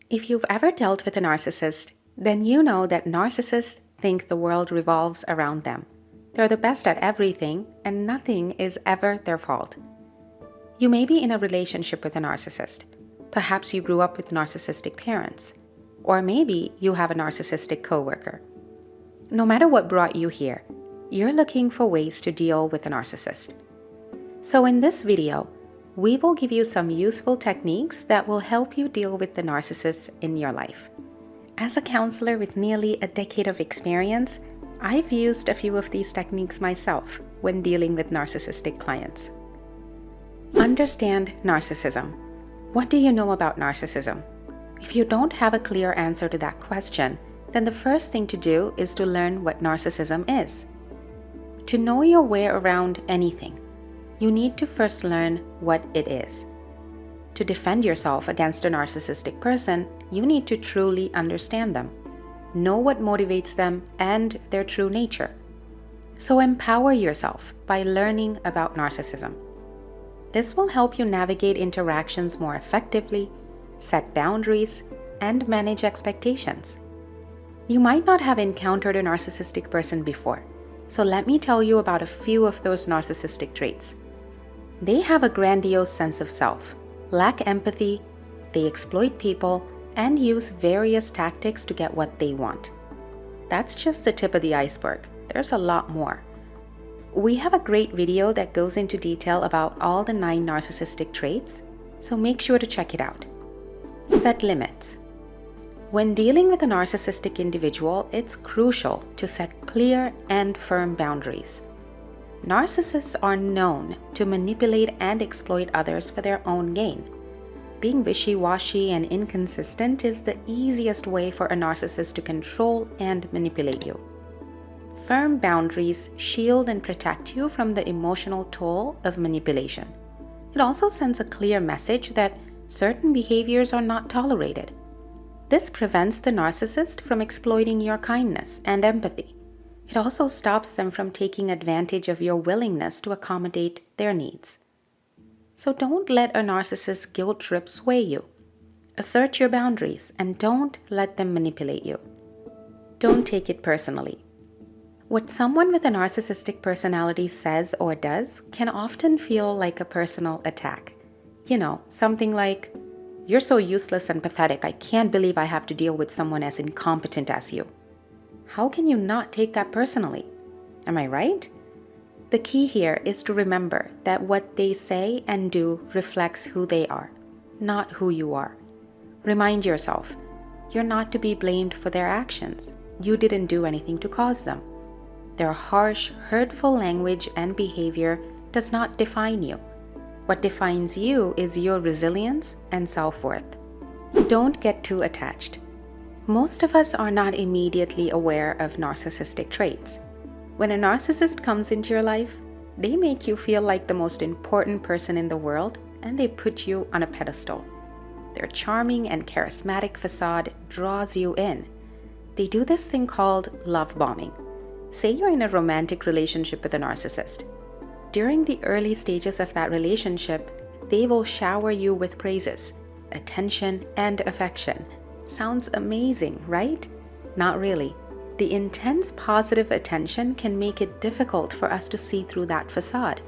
If you've ever dealt with a narcissist, then you know that narcissists think the world revolves around them. They're the best at everything, and nothing is ever their fault. You may be in a relationship with a narcissist. Perhaps you grew up with narcissistic parents. Or maybe you have a narcissistic coworker. No matter what brought you here, you're looking for ways to deal with a narcissist. So in this video, we will give you some useful techniques that will help you deal with the narcissists in your life. As a counselor with nearly a decade of experience, I've used a few of these techniques myself when dealing with narcissistic clients. Understand narcissism. What do you know about narcissism? If you don't have a clear answer to that question, then the first thing to do is to learn what narcissism is. To know your way around anything, you need to first learn what it is. To defend yourself against a narcissistic person, you need to truly understand them, know what motivates them and their true nature. So empower yourself by learning about narcissism. This will help you navigate interactions more effectively, set boundaries, and manage expectations. You might not have encountered a narcissistic person before, so let me tell you about a few of those narcissistic traits. They have a grandiose sense of self, lack empathy, they exploit people, and use various tactics to get what they want. That's just the tip of the iceberg. There's a lot more. We have a great video that goes into detail about all the 9 narcissistic traits, so make sure to check it out. Set limits. When dealing with a narcissistic individual, it's crucial to set clear and firm boundaries. Narcissists are known to manipulate and exploit others for their own gain. Being wishy-washy and inconsistent is the easiest way for a narcissist to control and manipulate you. Firm boundaries shield and protect you from the emotional toll of manipulation. It also sends a clear message that certain behaviors are not tolerated. This prevents the narcissist from exploiting your kindness and empathy. It also stops them from taking advantage of your willingness to accommodate their needs. So don't let a narcissist's guilt trip sway you. Assert your boundaries and don't let them manipulate you. Don't take it personally. What someone with a narcissistic personality says or does can often feel like a personal attack. You know, something like, "You're so useless and pathetic, I can't believe I have to deal with someone as incompetent as you." How can you not take that personally? Am I right? The key here is to remember that what they say and do reflects who they are, not who you are. Remind yourself, you're not to be blamed for their actions. You didn't do anything to cause them. Their harsh, hurtful language and behavior does not define you. What defines you is your resilience and self-worth. Don't get too attached. Most of us are not immediately aware of narcissistic traits. When a narcissist comes into your life, they make you feel like the most important person in the world and they put you on a pedestal. Their charming and charismatic facade draws you in. They do this thing called love bombing. Say you're in a romantic relationship with a narcissist. During the early stages of that relationship, they will shower you with praises, attention, and affection. Sounds amazing, right? Not really. The intense positive attention can make it difficult for us to see through that facade.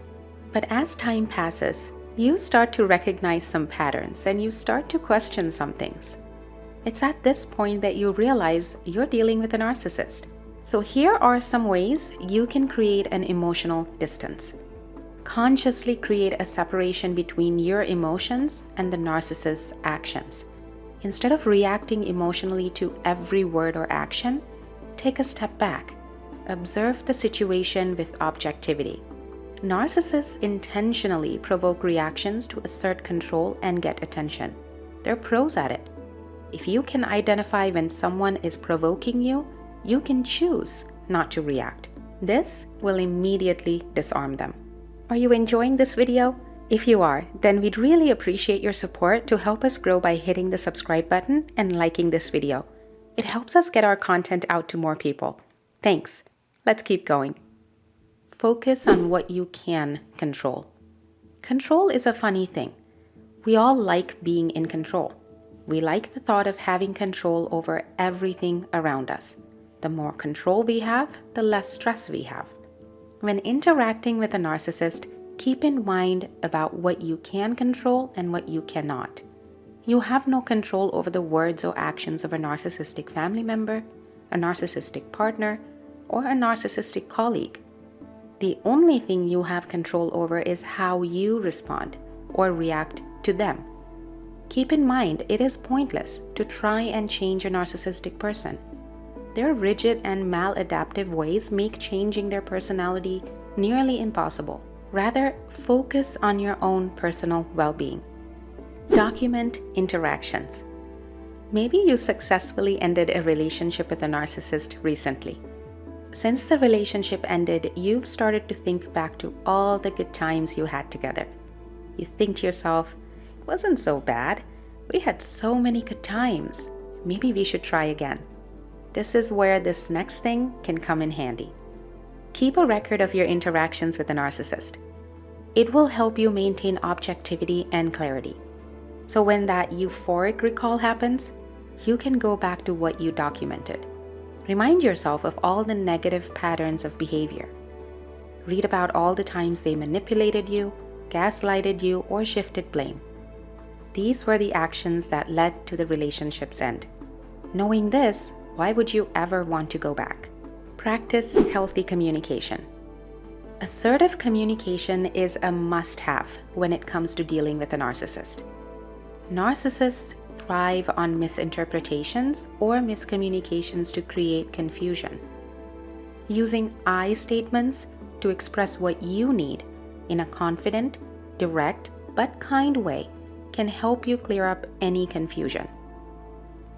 But as time passes, you start to recognize some patterns and you start to question some things. It's at this point that you realize you're dealing with a narcissist. So here are some ways you can create an emotional distance. Consciously create a separation between your emotions and the narcissist's actions. Instead of reacting emotionally to every word or action, take a step back. Observe the situation with objectivity. Narcissists intentionally provoke reactions to assert control and get attention. They're pros at it. If you can identify when someone is provoking you, you can choose not to react. This will immediately disarm them. Are you enjoying this video? If you are, then we'd really appreciate your support to help us grow by hitting the subscribe button and liking this video. It helps us get our content out to more people. Thanks. Let's keep going. Focus on what you can control. Control is a funny thing. We all like being in control. We like the thought of having control over everything around us. The more control we have, the less stress we have. When interacting with a narcissist, keep in mind about what you can control and what you cannot. You have no control over the words or actions of a narcissistic family member, a narcissistic partner, or a narcissistic colleague. The only thing you have control over is how you respond or react to them. Keep in mind, it is pointless to try and change a narcissistic person. Their rigid and maladaptive ways make changing their personality nearly impossible. Rather, focus on your own personal well-being. Document interactions. Maybe you successfully ended a relationship with a narcissist recently. Since the relationship ended, you've started to think back to all the good times you had together. You think to yourself, it wasn't so bad. We had so many good times. Maybe we should try again. This is where this next thing can come in handy. Keep a record of your interactions with a narcissist. It will help you maintain objectivity and clarity. So when that euphoric recall happens, you can go back to what you documented. Remind yourself of all the negative patterns of behavior. Read about all the times they manipulated you, gaslighted you, or shifted blame. These were the actions that led to the relationship's end. Knowing this, why would you ever want to go back? Practice healthy communication. Assertive communication is a must-have when it comes to dealing with a narcissist. Narcissists thrive on misinterpretations or miscommunications to create confusion. Using I statements to express what you need in a confident, direct, but kind way can help you clear up any confusion.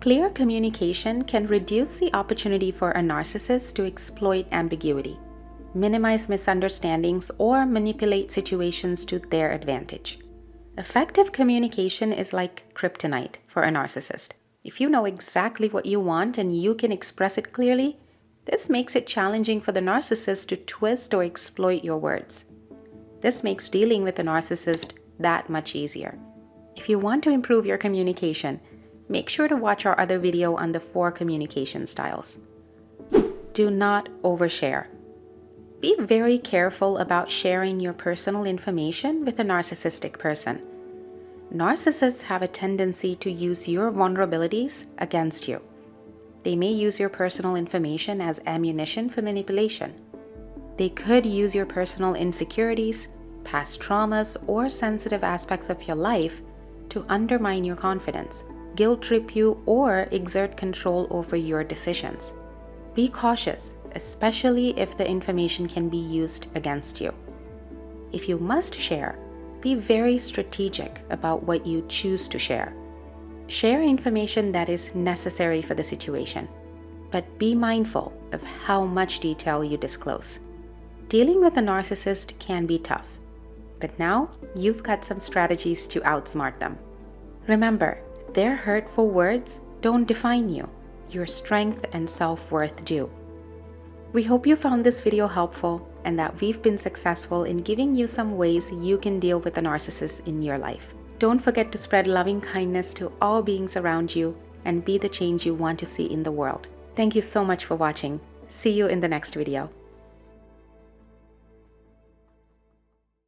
Clear communication can reduce the opportunity for a narcissist to exploit ambiguity, minimize misunderstandings, or manipulate situations to their advantage. Effective communication is like kryptonite for a narcissist. If you know exactly what you want and you can express it clearly, this makes it challenging for the narcissist to twist or exploit your words. This makes dealing with a narcissist that much easier. If you want to improve your communication, make sure to watch our other video on the 4 communication styles. Do not overshare. Be very careful about sharing your personal information with a narcissistic person. Narcissists have a tendency to use your vulnerabilities against you. They may use your personal information as ammunition for manipulation. They could use your personal insecurities, past traumas, or sensitive aspects of your life to undermine your confidence, guilt trip you, or exert control over your decisions. Be cautious, especially if the information can be used against you. If you must share, be very strategic about what you choose to share. Share information that is necessary for the situation, but be mindful of how much detail you disclose. Dealing with a narcissist can be tough, but now you've got some strategies to outsmart them. Remember, their hurtful words don't define you. Your strength and self-worth do. We hope you found this video helpful and that we've been successful in giving you some ways you can deal with a narcissist in your life. Don't forget to spread loving kindness to all beings around you and be the change you want to see in the world. Thank you so much for watching. See you in the next video.